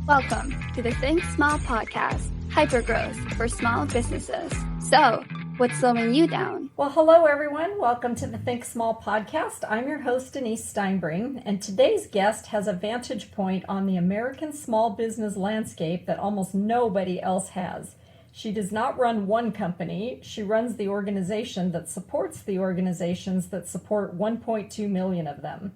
Welcome to the Think Small podcast, hypergrowth for small businesses. So, what's slowing you down? Well, hello everyone. Welcome to the Think Small podcast. I'm your host, Denise Steinbring, and today's guest has a vantage point on the American small business landscape that almost nobody else has. She does not run one company. She runs the organization that supports the organizations that support 1.2 million of them.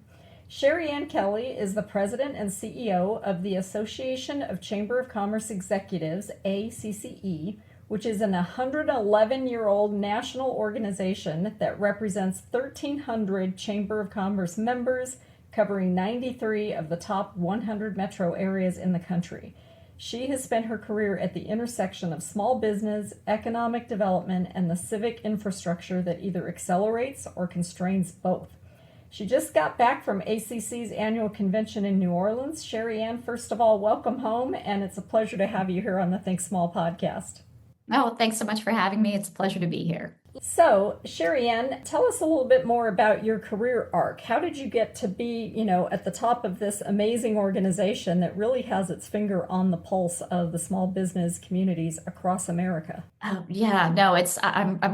Shere Anne Kelley is the president and CEO of the Association of Chamber of Commerce Executives, ACCE, which is an 111-year-old national organization that represents 1,300 Chamber of Commerce members, covering 93 of the top 100 metro areas in the country. She has spent her career at the intersection of small business, economic development, and the civic infrastructure that either accelerates or constrains both. She just got back from ACCE's annual convention in New Orleans. Shere Anne, first of all, welcome home, and it's a pleasure to have you here on the Think Small podcast. Oh, thanks so much for having me. It's a pleasure to be here. So, Shere Anne, tell us a little bit more about your career arc. How did you get to be, at the top of this amazing organization that really has its finger on the pulse of the small business communities across America? I'm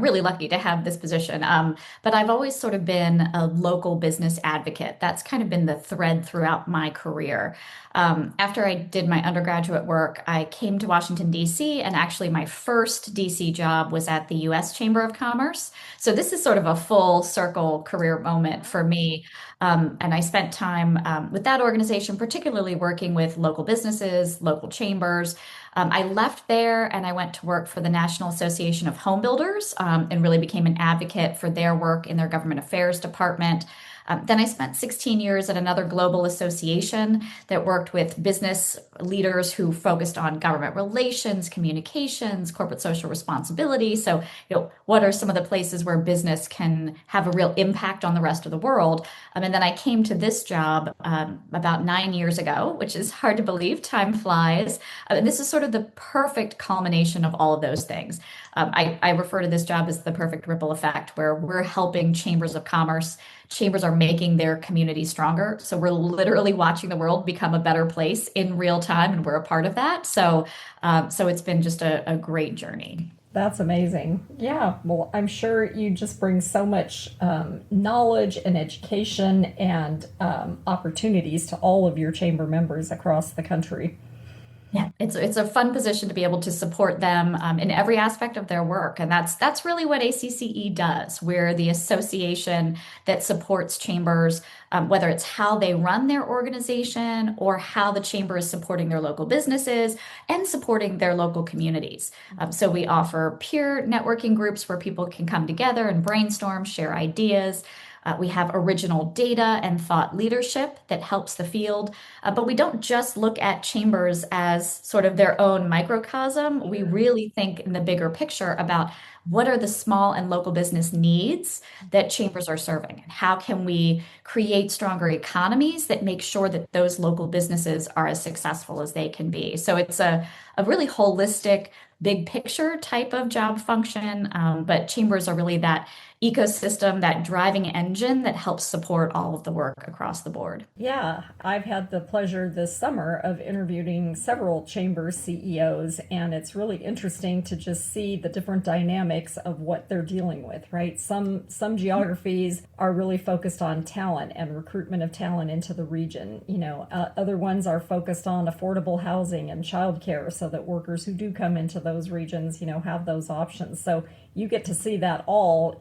really lucky to have this position. But I've always sort of been a local business advocate. That's kind of been the thread throughout my career. After I did my undergraduate work, I came to Washington, D.C., and actually my first D.C. job was at the U.S. Chamber of Commerce. So this is sort of a full circle career moment for me. And I spent time with that organization, particularly working with local businesses, local chambers. I left there and I went to work for the National Association of Home Builders and really became an advocate for their work in their government affairs department. Then I spent 16 years at another global association that worked with business leaders who focused on government relations, communications, corporate social responsibility. So, what are some of the places where business can have a real impact on the rest of the world? And then I came to this job about 9 years ago, which is hard to believe. Time flies. And this is sort of the perfect culmination of all of those things. I refer to this job as the perfect ripple effect, where we're helping chambers of commerce. Chambers are making their community stronger. So we're literally watching the world become a better place in real time, and we're a part of that. So it's been just a great journey. That's amazing. Yeah, well, I'm sure you just bring so much knowledge and education and opportunities to all of your chamber members across the country. Yeah, it's a fun position to be able to support them in every aspect of their work. And that's really what ACCE does. We're the association that supports chambers, whether it's how they run their organization or how the chamber is supporting their local businesses and supporting their local communities. So we offer peer networking groups where people can come together and brainstorm, share ideas. We have original data and thought leadership that helps the field. But we don't just look at chambers as sort of their own microcosm. We really think in the bigger picture about what are the small and local business needs that chambers are serving, and how can we create stronger economies that make sure that those local businesses are as successful as they can be. So it's a really holistic, big picture type of job function, but chambers are really that ecosystem, that driving engine that helps support all of the work across the board. Yeah, I've had the pleasure this summer of interviewing several chamber CEOs, and it's really interesting to just see the different dynamics of what they're dealing with, right? Some geographies are really focused on talent and recruitment of talent into the region. Other ones are focused on affordable housing and childcare so that workers who do come into those regions, have those options. So you get to see that all,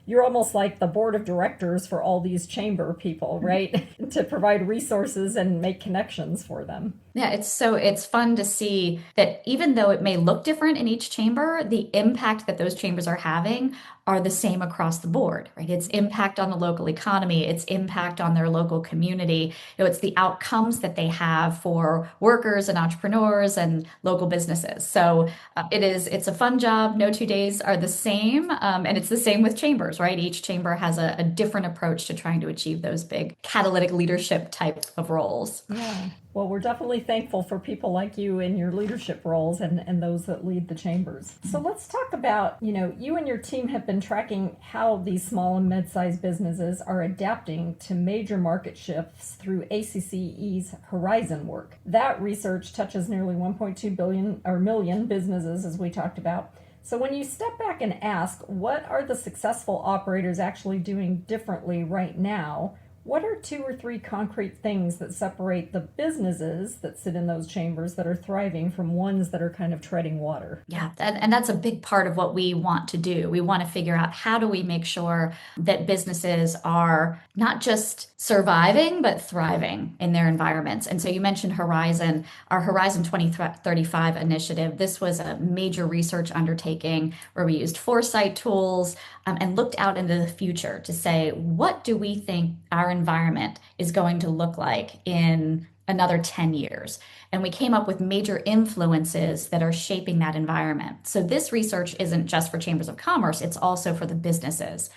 you're almost like the board of directors for all these chamber people, right? To provide resources and make connections for them. Yeah, it's fun to see that even though it may look different in each chamber, the impact that those chambers are having are the same across the board, right? It's impact on the local economy, it's impact on their local community. It's the outcomes that they have for workers and entrepreneurs and local businesses. So it's a fun job. No 2 days are the same, and it's the same with chambers. chambers, right? Each chamber has a different approach to trying to achieve those big catalytic leadership type of roles. Yeah. Well, we're definitely thankful for people like you in your leadership roles and those that lead the chambers. So let's talk about, you and your team have been tracking how these small and mid-sized businesses are adapting to major market shifts through ACCE's Horizon work. That research touches nearly 1.2 million businesses, as we talked about. So when you step back and ask, what are the successful operators actually doing differently right now? What are 2 or 3 concrete things that separate the businesses that sit in those chambers that are thriving from ones that are kind of treading water? Yeah, and that's a big part of what we want to do. We want to figure out how do we make sure that businesses are not just surviving, but thriving in their environments. And so you mentioned Horizon, our Horizon 2035 initiative. This was a major research undertaking where we used foresight tools and looked out into the future to say, what do we think our environment is going to look like in another 10 years? And we came up with major influences that are shaping that environment. So this research isn't just for chambers of commerce, it's also for the businesses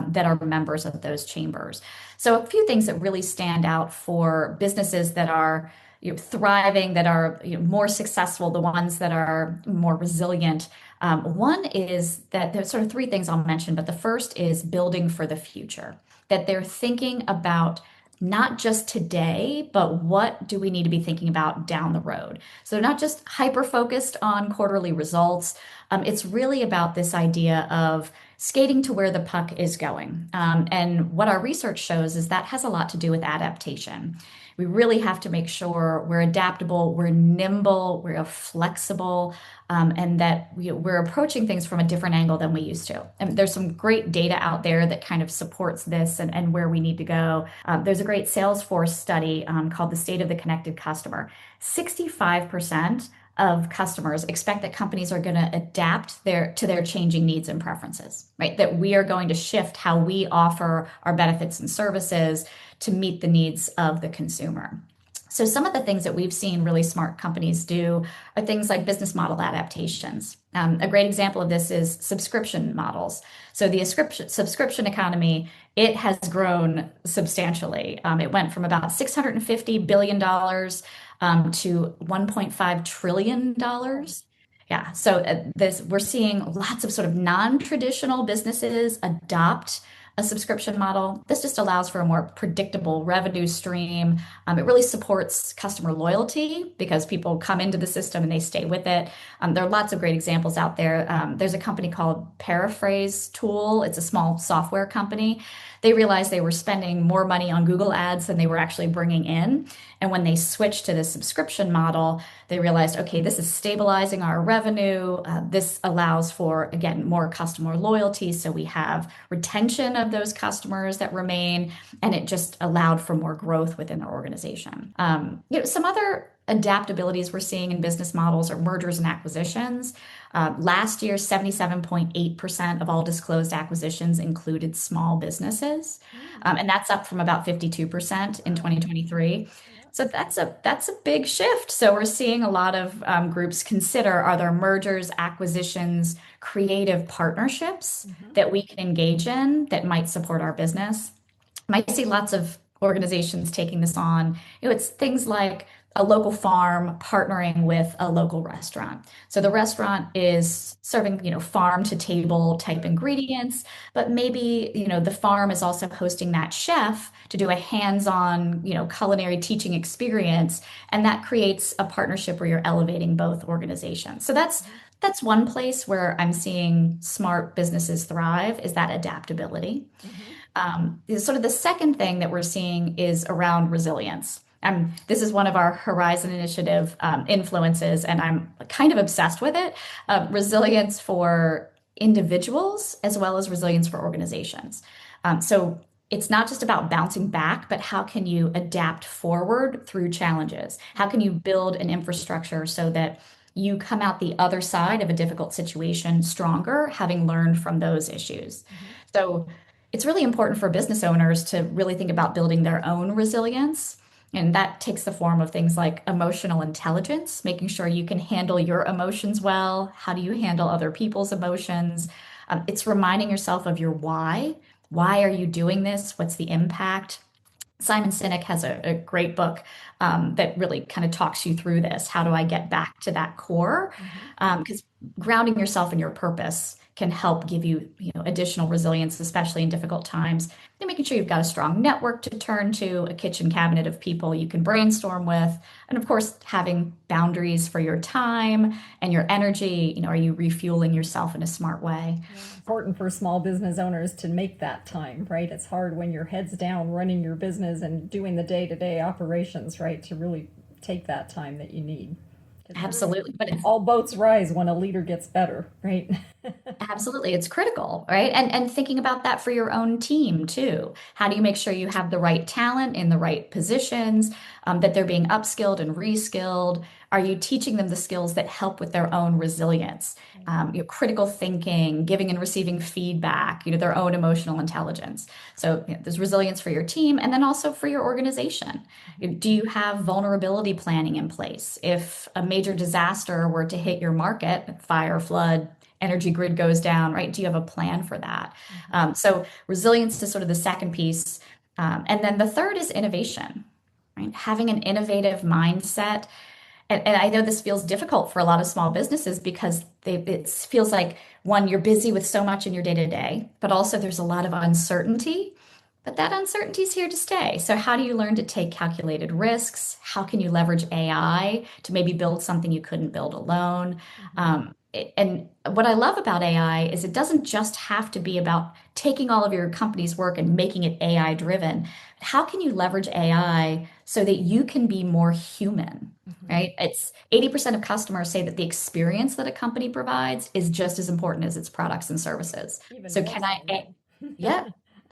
that are members of those chambers. So a few things that really stand out for businesses that are thriving, that are more successful, the ones that are more resilient. One is that there's sort of 3 things I'll mention, but the first is building for the future, that they're thinking about not just today, but what do we need to be thinking about down the road? So they're not just hyper focused on quarterly results. It's really about this idea of skating to where the puck is going. And what our research shows is that has a lot to do with adaptation. We really have to make sure we're adaptable, we're nimble, we're flexible, and that we're approaching things from a different angle than we used to. And there's some great data out there that kind of supports this and where we need to go. There's a great Salesforce study called The State of the Connected Customer. 65% of customers expect that companies are going to adapt to their changing needs and preferences, right? That we are going to shift how we offer our benefits and services to meet the needs of the consumer. So some of the things that we've seen really smart companies do are things like business model adaptations. A great example of this is subscription models. So the subscription economy, it has grown substantially. It went from about $650 billion to $1.5 trillion. Yeah, so we're seeing lots of sort of non-traditional businesses adopt a subscription model. This just allows for a more predictable revenue stream. It really supports customer loyalty because people come into the system and they stay with it. There are lots of great examples out there. There's a company called Paraphrase Tool. It's a small software company. They realized they were spending more money on Google ads than they were actually bringing in. And when they switched to the subscription model, they realized, okay, this is stabilizing our revenue. This allows for, again, more customer loyalty. So we have retention of those customers that remain, and it just allowed for more growth within their organization. Some other adaptabilities we're seeing in business models are mergers and acquisitions. Last year, 77.8% of all disclosed acquisitions included small businesses, and that's up from about 52% in 2023. So that's a big shift. So we're seeing a lot of groups consider, are there mergers, acquisitions, creative partnerships that we can engage in that might support our business? Might see lots of organizations taking this on. It's things like a local farm partnering with a local restaurant. So the restaurant is serving, farm to table type ingredients, but maybe, the farm is also hosting that chef to do a hands-on, culinary teaching experience. And that creates a partnership where you're elevating both organizations. So that's one place where I'm seeing smart businesses thrive, is that adaptability. Sort of the second thing that we're seeing is around resilience. This is one of our Horizon Initiative influences, and I'm kind of obsessed with it. Resilience for individuals as well as resilience for organizations. So it's not just about bouncing back, but how can you adapt forward through challenges? How can you build an infrastructure so that you come out the other side of a difficult situation stronger, having learned from those issues? So it's really important for business owners to really think about building their own resilience. And that takes the form of things like emotional intelligence, making sure you can handle your emotions well. How do you handle other people's emotions? It's reminding yourself of your why. Why are you doing this? What's the impact? Simon Sinek has a great book that really kind of talks you through this. How do I get back to that core? Mhm. Because grounding yourself in your purpose can help give you, additional resilience, especially in difficult times. And making sure you've got a strong network to turn to, a kitchen cabinet of people you can brainstorm with, and of course, having boundaries for your time and your energy. Are you refueling yourself in a smart way? Yeah, important for small business owners to make that time, right? It's hard when your head's down running your business and doing the day-to-day operations, right? To really take that time that you need. Because Absolutely. But it's all boats rise when a leader gets better, right? Absolutely, it's critical, right? And thinking about that for your own team too. How do you make sure you have the right talent in the right positions, that they're being upskilled and reskilled? Are you teaching them the skills that help with their own resilience? Critical thinking, giving and receiving feedback, their own emotional intelligence. So there's resilience for your team and then also for your organization. Do you have vulnerability planning in place? If a major disaster were to hit your market, fire, flood, energy grid goes down, right? Do you have a plan for that? So resilience is sort of the second piece. And then the third is innovation, right? Having an innovative mindset. And I know this feels difficult for a lot of small businesses because it feels like, one, you're busy with so much in your day to day, but also there's a lot of uncertainty. But that uncertainty is here to stay. So, how do you learn to take calculated risks? How can you leverage AI to maybe build something you couldn't build alone? And what I love about AI is it doesn't just have to be about taking all of your company's work and making it AI driven. How can you leverage AI so that you can be more human, Mhm. right? It's 80% of customers say that the experience that a company provides is just as important as its products and services. Even So more can so, I, yeah. yeah.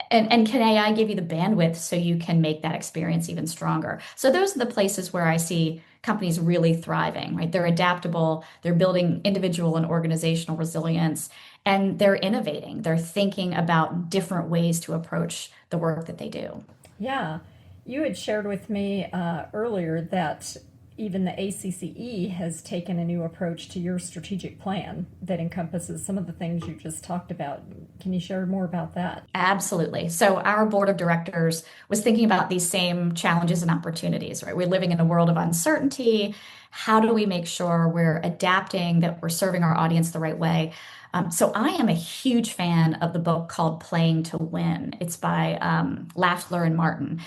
And can AI give you the bandwidth so you can make that experience even stronger? So those are the places where I see companies really thriving, right? They're adaptable, they're building individual and organizational resilience, and they're innovating. They're thinking about different ways to approach the work that they do. Yeah, you had shared with me earlier that even the ACCE has taken a new approach to your strategic plan that encompasses some of the things you just talked about. Can you share more about that? Absolutely. So our board of directors was thinking about these same challenges and opportunities, right? We're living in a world of uncertainty. How do we make sure we're adapting, that we're serving our audience the right way? So I am a huge fan of the book called Playing to Win. It's by Lafleur and Martin.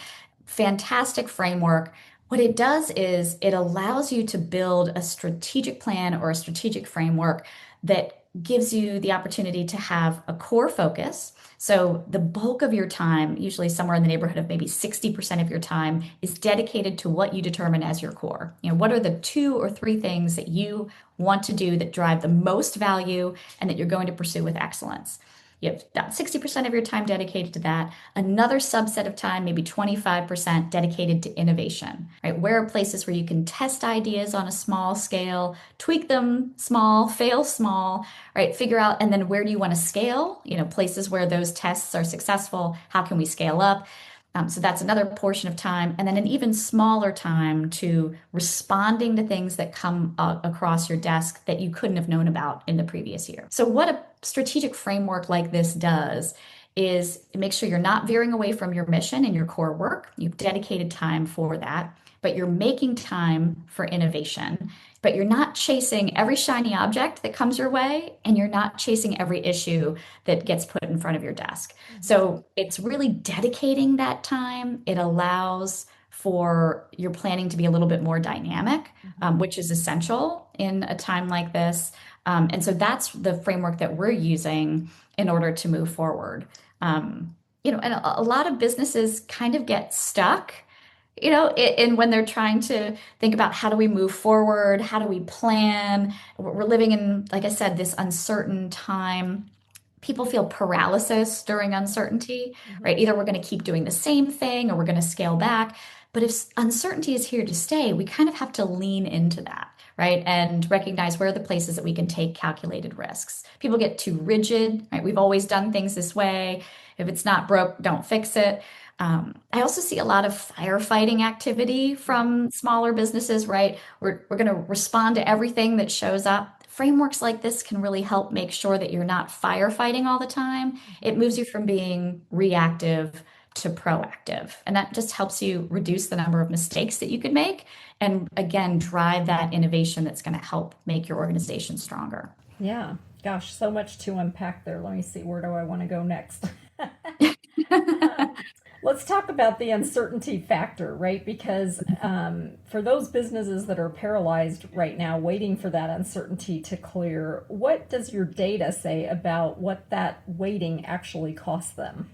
Fantastic framework. What it does is it allows you to build a strategic plan or a strategic framework that gives you the opportunity to have a core focus. So the bulk of your time, usually somewhere in the neighborhood of maybe 60% of your time, is dedicated to what you determine as your core. What are the two or three things that you want to do that drive the most value and that you're going to pursue with excellence? You have about 60% of your time dedicated to that. Another subset of time, maybe 25% dedicated to innovation, right? Where are places where you can test ideas on a small scale, tweak them small, fail small, right? Figure out, and then where do you want to scale? Places where those tests are successful, how can we scale up? So that's another portion of time. And then an even smaller time to responding to things that come across your desk that you couldn't have known about in the previous year. So, what a strategic framework like this does is make sure you're not veering away from your mission and your core work. You've dedicated time for that, but you're making time for innovation. But you're not chasing every shiny object that comes your way, and you're not chasing every issue that gets put in front of your desk. Mhm. So it's really dedicating that time. It allows for your planning to be a little bit more dynamic, Mhm. which is essential in a time like this. And so that's the framework that we're using in order to move forward. And a lot of businesses kind of get stuck, in when they're trying to think about how do we move forward, how do we plan. We're living in, like I said, this uncertain time. People feel paralysis during uncertainty, right? Mhm. Either we're going to keep doing the same thing or we're going to scale back. But if uncertainty is here to stay, we kind of have to lean into that, right? And recognize where are the places that we can take calculated risks. People get too rigid, right? We've always done things this way. If it's not broke, don't fix it. I also see a lot of firefighting activity from smaller businesses, right? We're going to respond to everything that shows up frameworks like this can really help make sure that you're not firefighting all the time. It moves you from being reactive to proactive. And that just helps you reduce the number of mistakes that you could make. And again, drive that innovation that's going to help make your organization stronger. Yeah. Gosh, so much to unpack there. Let me see. Where do I want to go next? Let's talk about the uncertainty factor, right? Because for those businesses that are paralyzed right now, waiting for that uncertainty to clear, what does your data say about what that waiting actually costs them?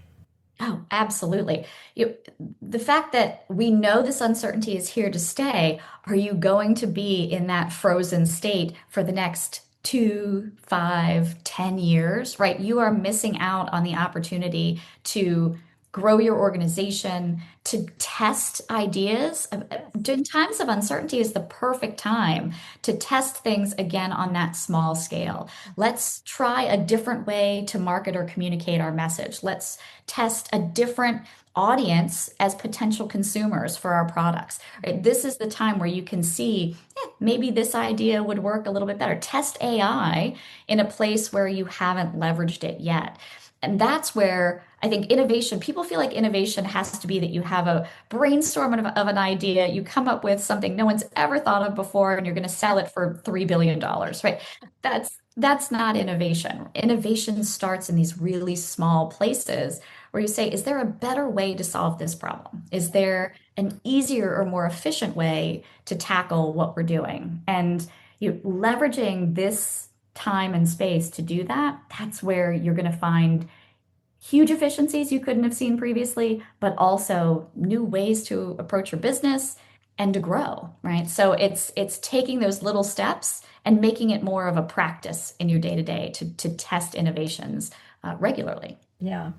Oh, absolutely. You, the fact that we know this uncertainty is here to stay, are you going to be in that frozen state for the next 2, 5, 10 years, right? You are missing out on the opportunity to grow your organization, to test ideas. In times of uncertainty is the perfect time to test things again on that small scale. Let's try a different way to market or communicate our message. Let's test a different audience as potential consumers for our products. Right? This is the time where you can see maybe this idea would work a little bit better. Test AI in a place where you haven't leveraged it yet. And that's where I think innovation, people feel like innovation has to be that you have a brainstorm of an idea, you come up with something no one's ever thought of before, and you're going to sell it for $3 billion, right? That's not innovation. Innovation starts in these really small places where you say, is there a better way to solve this problem? Is there an easier or more efficient way to tackle what we're doing? And you leveraging this time and space to do that, that's where you're going to find huge efficiencies you couldn't have seen previously, but also new ways to approach your business and to grow, right? So it's taking those little steps and making it more of a practice in your day to day to test innovations regularly. Yeah.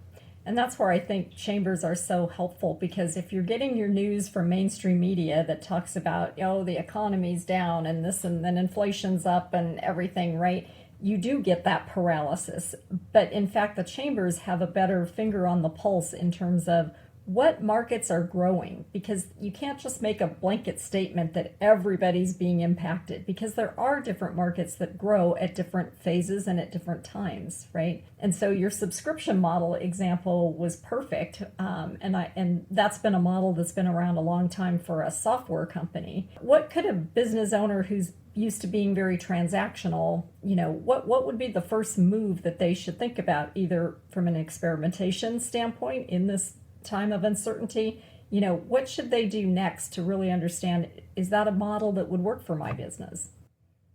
And that's where I think chambers are so helpful, because if you're getting your news from mainstream media that talks about, oh, the economy's down and this and then inflation's up and everything, right? You do get that paralysis. But in fact, the chambers have a better finger on the pulse in terms of what markets are growing, because you can't just make a blanket statement that everybody's being impacted, because there are different markets that grow at different phases and at different times, right? And so your subscription model example was perfect, and that's been a model that's been around a long time for a software company. What could a business owner who's used to being very transactional, what would be the first move that they should think about, either from an experimentation standpoint in this time of uncertainty? What should they do next to really understand, is that a model that would work for my business?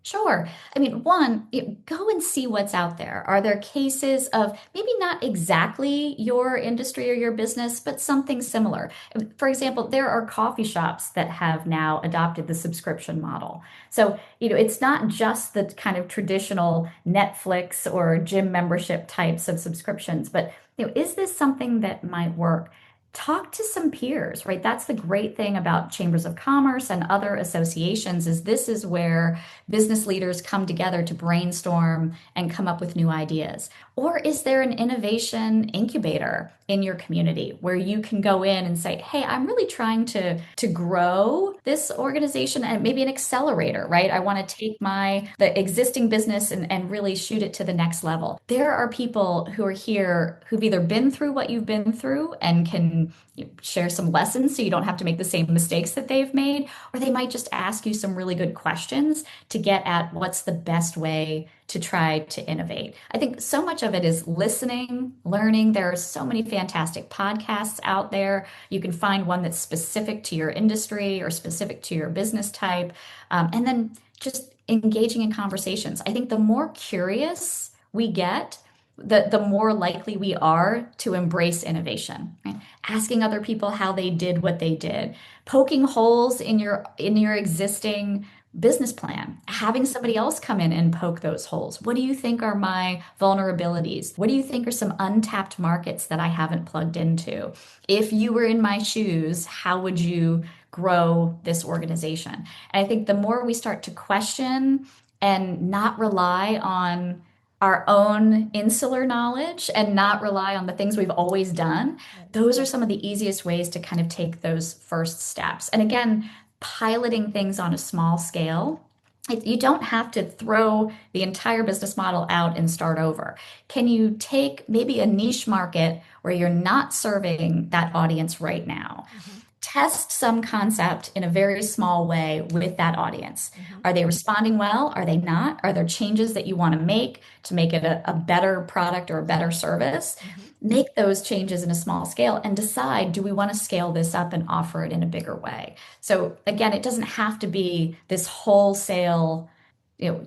Sure. I mean, one, go and see what's out there. Are there cases of maybe not exactly your industry or your business, but something similar? For example, there are coffee shops that have now adopted the subscription model. So, it's not just the kind of traditional Netflix or gym membership types of subscriptions, but, is this something that might work? Talk to some peers, right? That's the great thing about chambers of commerce and other associations, is this is where business leaders come together to brainstorm and come up with new ideas. Or is there an innovation incubator in your community where you can go in and say, hey, I'm really trying to grow this organization, and maybe an accelerator, right? I want to take the existing business and really shoot it to the next level. There are people who are here who've either been through what you've been through and can share some lessons so you don't have to make the same mistakes that they've made, or they might just ask you some really good questions to get at what's the best way to try to innovate. I think so much of it is listening, learning. There are so many fantastic podcasts out there. You can find one that's specific to your industry or specific to your business type, and then just engaging in conversations. I think the more curious we get, the more likely we are to embrace innovation, right? Asking other people how they did what they did, poking holes in your existing business plan, having somebody else come in and poke those holes. What do you think are my vulnerabilities? What do you think are some untapped markets that I haven't plugged into? If you were in my shoes, how would you grow this organization? And I think the more we start to question and not rely on our own insular knowledge and not rely on the things we've always done, those are some of the easiest ways to kind of take those first steps. And again, piloting things on a small scale You don't have to throw the entire business model out and start over. Can you take maybe a niche market where you're not serving that audience right now? Hmm. Test some concept in a very small way with that audience. Hmm. Are they responding well? Are they not? Are there changes that you want to make it a better product or a better service? Hmm. Make those changes in a small scale and decide, do we want to scale this up and offer it in a bigger way? So again, it doesn't have to be this wholesale,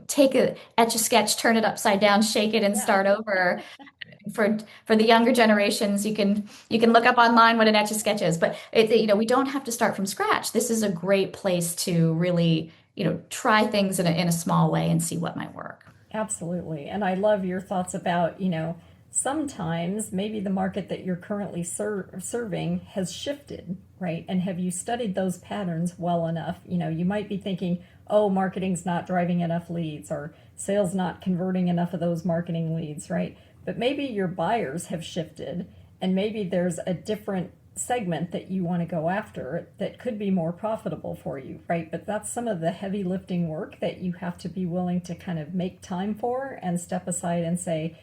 take a etch a sketch, turn it upside down, shake it and Yeah. start over. For the younger generations, you can look up online what an etch a sketch is, but we don't have to start from scratch. This is a great place to really try things in a small way and see what might work. Absolutely. And I love your thoughts about, sometimes maybe the market that you're currently serving has shifted, right? And have you studied those patterns well enough? You might be thinking, oh, marketing's not driving enough leads, or sales not converting enough of those marketing leads, right? But maybe your buyers have shifted, and maybe there's a different segment that you want to go after that could be more profitable for you, right? But that's some of the heavy lifting work that you have to be willing to kind of make time for and step aside and say,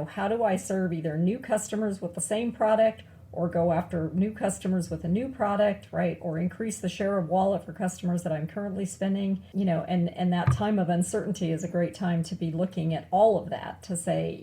how do I serve either new customers with the same product, or go after new customers with a new product, right? Or increase the share of wallet for customers that I'm currently spending, and that time of uncertainty is a great time to be looking at all of that to say,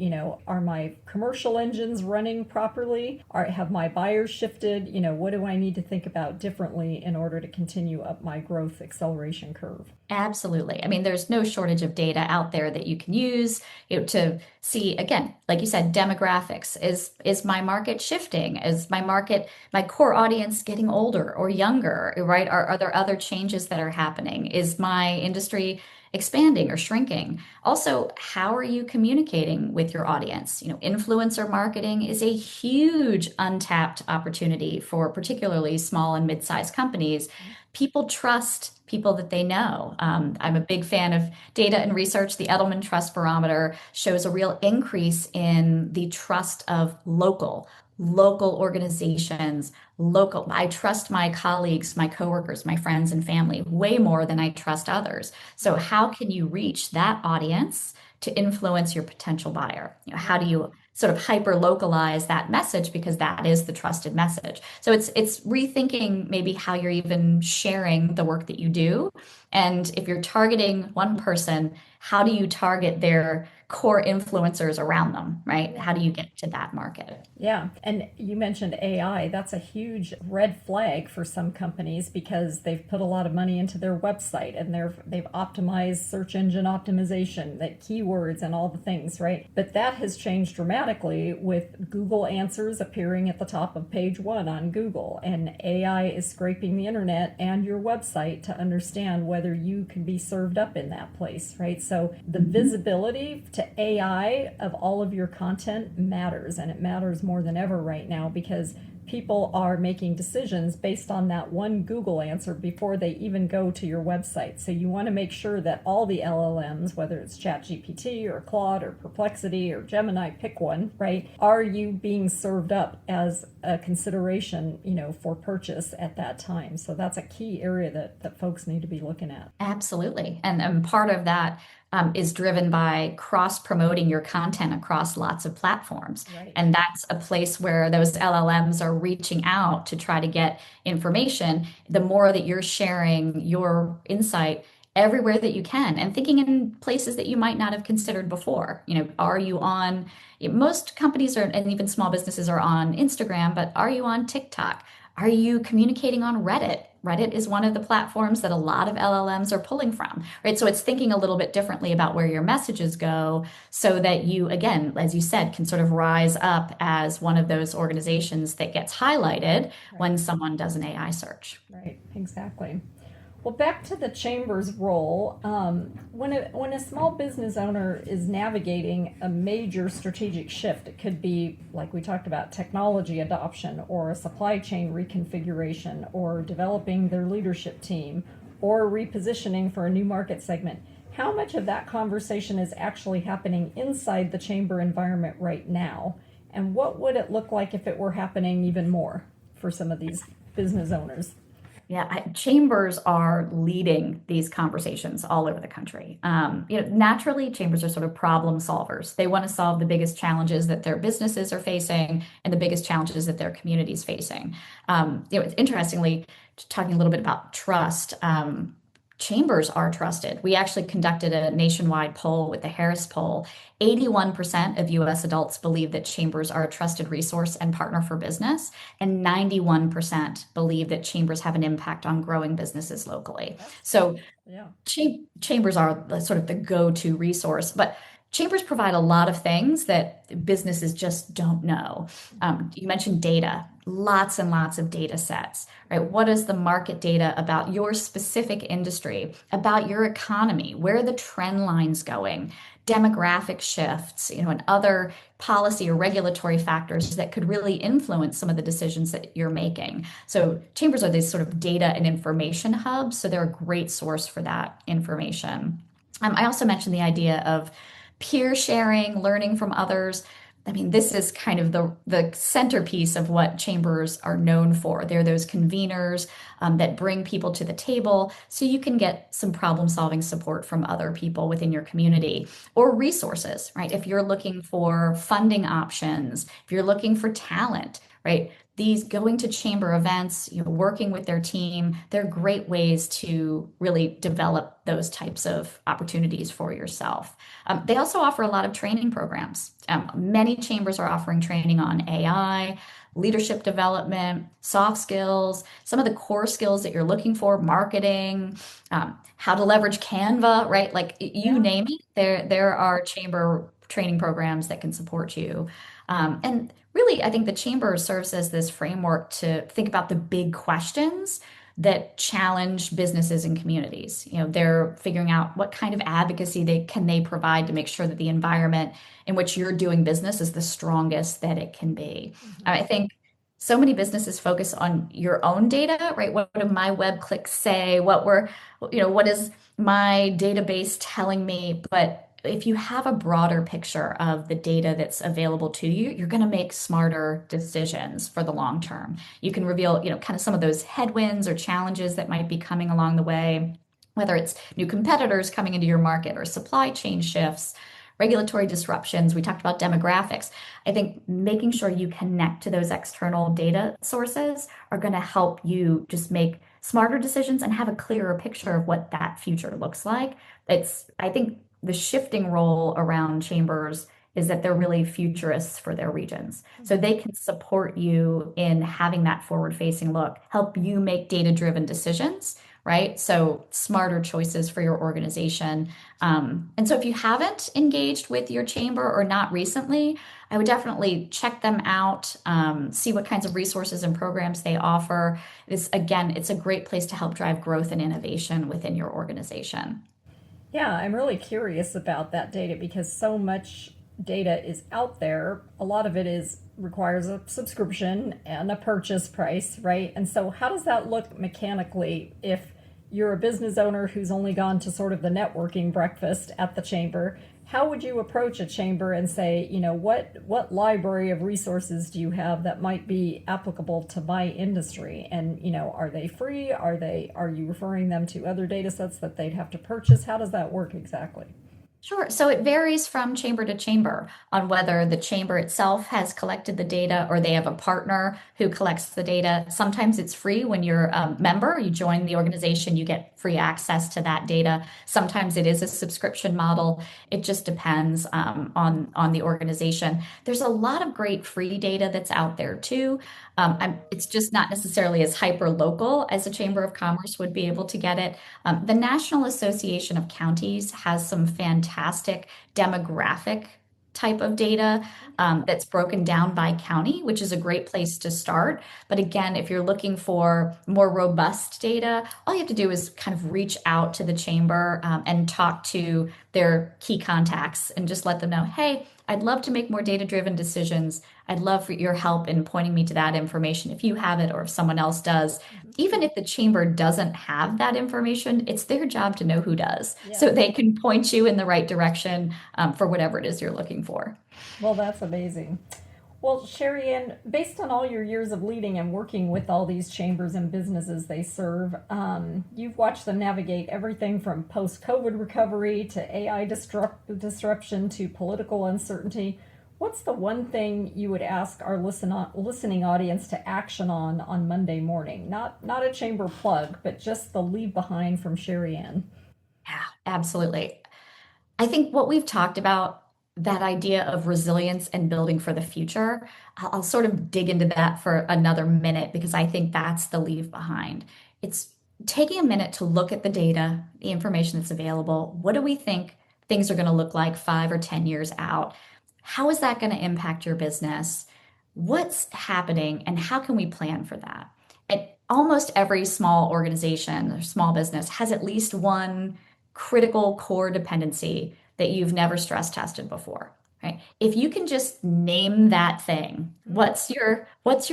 are my commercial engines running properly? Have my buyers shifted? What do I need to think about differently in order to continue up my growth acceleration curve? Absolutely. I mean, there's no shortage of data out there that you can use, to see, again, like you said, demographics. Is my market shifting? Is my core audience getting older or younger, right? Are there other changes that are happening? Is my industry expanding or shrinking? Also, how are you communicating with your audience? Influencer marketing is a huge untapped opportunity for particularly small and mid-sized companies. People trust people that they know. I'm a big fan of data and research. The Edelman Trust Barometer shows a real increase in the trust of local organizations, local. I trust my colleagues, my coworkers, my friends and family way more than I trust others. So how can you reach that audience to influence your potential buyer? How do you sort of hyper localize that message, because that is the trusted message? So it's rethinking maybe how you're even sharing the work that you do. And if you're targeting one person, how do you target their core influencers around them, right? How do you get to that market? Yeah, and you mentioned AI. That's a huge red flag for some companies because they've put a lot of money into their website and they've optimized search engine optimization, that keywords and all the things, right? But that has changed dramatically with Google Answers appearing at the top of page one on Google, and AI is scraping the internet and your website to understand whether you can be served up in that place, right? So the visibility to AI of all of your content matters, and it matters more than ever right now because people are making decisions based on that one Google answer before they even go to your website. So you want to make sure that all the LLMs, whether it's ChatGPT or Claude or Perplexity or Gemini, pick one, right? Are you being served up as a consideration, for purchase at that time? So that's a key area that folks need to be looking at. Absolutely. And part of that is driven by cross promoting your content across lots of platforms. Right. And that's a place where those LLMs are reaching out to try to get information. The more that you're sharing your insight everywhere that you can, and thinking in places that you might not have considered before. Are you on, most companies are, and even small businesses are on Instagram, but are you on TikTok? Are you communicating on Reddit? Reddit is one of the platforms that a lot of LLMs are pulling from, right? So it's thinking a little bit differently about where your messages go so that you, again, as you said, can sort of rise up as one of those organizations that gets highlighted Right. when someone does an AI search. Right, exactly. Well, back to the chamber's role. When a small business owner is navigating a major strategic shift, it could be, like we talked about, technology adoption or a supply chain reconfiguration or developing their leadership team or repositioning for a new market segment. How much of that conversation is actually happening inside the chamber environment right now? And what would it look like if it were happening even more for some of these business owners? Yeah, chambers are leading these conversations all over the country. Naturally, chambers are sort of problem solvers. They want to solve the biggest challenges that their businesses are facing and the biggest challenges that their community's facing. Interestingly, talking a little bit about trust, chambers are trusted. We actually conducted a nationwide poll with the Harris poll. 81% of US adults believe that chambers are a trusted resource and partner for business, and 91% believe that chambers have an impact on growing businesses locally. So Yeah. chambers are sort of the go-to resource, but chambers provide a lot of things that businesses just don't know. You mentioned data, lots and lots of data sets, right? What is the market data about your specific industry, about your economy? Where are the trend lines going? Demographic shifts, and other policy or regulatory factors that could really influence some of the decisions that you're making. So chambers are these sort of data and information hubs, so they're a great source for that information. I also mentioned the idea of peer sharing, learning from others. I mean, this is kind of the centerpiece of what chambers are known for. They're those conveners that bring people to the table so you can get some problem solving support from other people within your community or resources, right? If you're looking for funding options, if you're looking for talent, right? These going to chamber events, working with their team, they're great ways to really develop those types of opportunities for yourself. They also offer a lot of training programs. Many chambers are offering training on AI, leadership development, soft skills, some of the core skills that you're looking for, marketing, how to leverage Canva, right? Like you name it, there are chamber training programs that can support you. And really, I think the chamber serves as this framework to think about the big questions that challenge businesses and communities. They're figuring out what kind of advocacy they provide to make sure that the environment in which you're doing business is the strongest that it can be. I think so many businesses focus on your own data, right? What do my web clicks say? What is my database telling me? But if you have a broader picture of the data that's available to you, you're going to make smarter decisions for the long term. You can reveal, kind of some of those headwinds or challenges that might be coming along the way, whether it's new competitors coming into your market or supply chain shifts, regulatory disruptions. We talked about demographics. I think making sure you connect to those external data sources are going to help you just make smarter decisions and have a clearer picture of what that future looks like. I think the shifting role around chambers is that they're really futurists for their regions. So they can support you in having that forward-facing look, help you make data-driven decisions, right? So smarter choices for your organization. And so if you haven't engaged with your chamber or not recently, I would definitely check them out, see what kinds of resources and programs they offer. It's a great place to help drive growth and innovation within your organization. Yeah, I'm really curious about that data because so much data is out there. A lot of it requires a subscription and a purchase price, right? And so how does that look mechanically if you're a business owner who's only gone to sort of the networking breakfast at the chamber? How would you approach a chamber and say, what library of resources do you have that might be applicable to my industry? And, are they free? Are you referring them to other data sets that they'd have to purchase? How does that work exactly? Sure. So it varies from chamber to chamber on whether the chamber itself has collected the data or they have a partner who collects the data. Sometimes it's free when you're a member, you join the organization, you get free access to that data. Sometimes it is a subscription model. It just depends on the organization. There's a lot of great free data that's out there too. It's just not necessarily as hyper local as a Chamber of Commerce would be able to get it. The National Association of Counties has some fantastic demographic type of data that's broken down by county, which is a great place to start. But again, if you're looking for more robust data, all you have to do is kind of reach out to the chamber and talk to their key contacts and just let them know, hey, I'd love to make more data-driven decisions. I'd love for your help in pointing me to that information if you have it or if someone else does. Even if the chamber doesn't have that information, it's their job to know who does. Yeah. So they can point you in the right direction for whatever it is you're looking for. Well, that's amazing. Well, Shere Anne, based on all your years of leading and working with all these chambers and businesses they serve, you've watched them navigate everything from post-COVID recovery to AI disruption to political uncertainty. What's the one thing you would ask our listening audience to action on Monday morning? Not a chamber plug, but just the leave behind from Shere Anne. Yeah, absolutely. I think what we've talked about, that idea of resilience and building for the future, I'll sort of dig into that for another minute because I think that's the leave behind. It's taking a minute to look at the data, the information that's available. What do we think things are going to look like 5 or 10 years out? How is that going to impact your business? What's happening and how can we plan for that? And almost every small organization or small business has at least one critical core dependency that you've never stress tested before, right? If you can just name that thing, what's your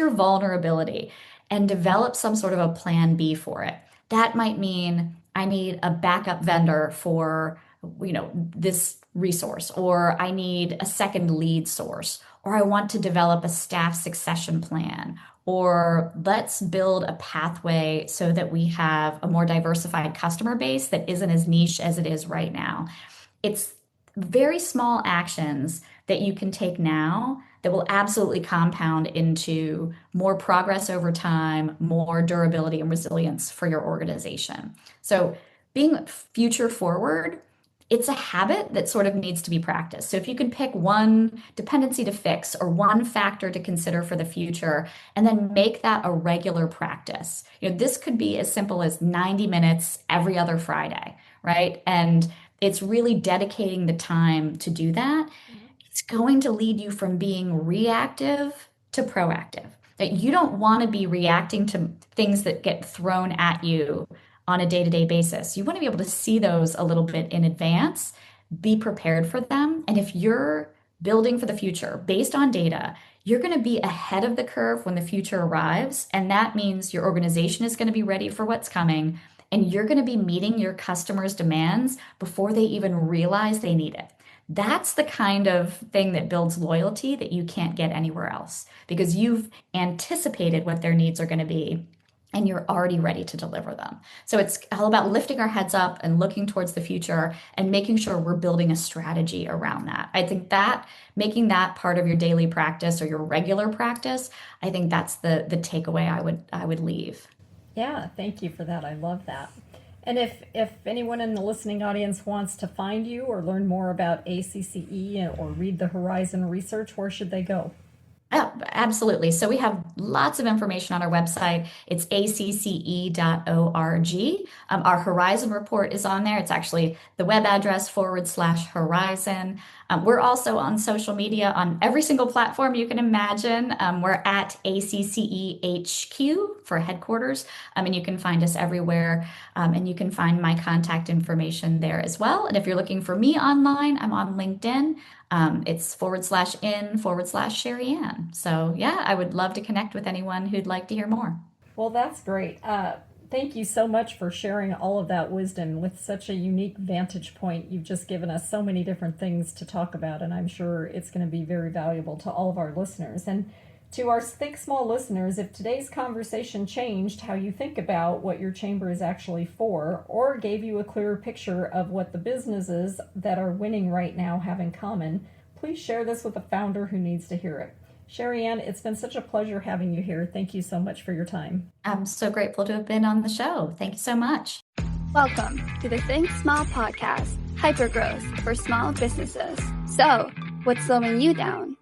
vulnerability and develop some sort of a plan B for it. That might mean I need a backup vendor for, this resource, or I need a second lead source, or I want to develop a staff succession plan, or let's build a pathway so that we have a more diversified customer base that isn't as niche as it is right now. It's very small actions that you can take now that will absolutely compound into more progress over time, more durability and resilience for your organization. So being future forward, it's a habit that sort of needs to be practiced. So if you can pick one dependency to fix or one factor to consider for the future, and then make that a regular practice. This could be as simple as 90 minutes every other Friday, right? And it's really dedicating the time to do that. It's going to lead you from being reactive to proactive. That you don't want to be reacting to things that get thrown at you on a day-to-day basis. You want to be able to see those a little bit in advance, be prepared for them. And if you're building for the future based on data, you're going to be ahead of the curve when the future arrives. And that means your organization is going to be ready for what's coming. And you're going to be meeting your customers' demands before they even realize they need it. That's the kind of thing that builds loyalty that you can't get anywhere else because you've anticipated what their needs are going to be and you're already ready to deliver them. So it's all about lifting our heads up and looking towards the future and making sure we're building a strategy around that. I think that making that part of your daily practice or your regular practice, I think that's the takeaway I would leave. Yeah, thank you for that. I love that. And if anyone in the listening audience wants to find you or learn more about ACCE or read the Horizon research, where should they go? Oh, absolutely. So we have lots of information on our website. It's acce.org. Our Horizon report is on there. It's actually the web address /Horizon. We're also on social media on every single platform you can imagine. We're at ACCE HQ for headquarters. And you can find us everywhere. And you can find my contact information there as well. And if you're looking for me online, I'm on LinkedIn. It's /in/Shere Anne. So yeah, I would love to connect with anyone who'd like to hear more. Well, that's great. Thank you so much for sharing all of that wisdom with such a unique vantage point. You've just given us so many different things to talk about, and I'm sure it's going to be very valuable to all of our listeners. And to our Think Small listeners, if today's conversation changed how you think about what your chamber is actually for, or gave you a clearer picture of what the businesses that are winning right now have in common, please share this with a founder who needs to hear it. Shere Anne, it's been such a pleasure having you here. Thank you so much for your time. I'm so grateful to have been on the show. Thank you so much. Welcome to the Think Small podcast, hypergrowth for small businesses. So, what's slowing you down?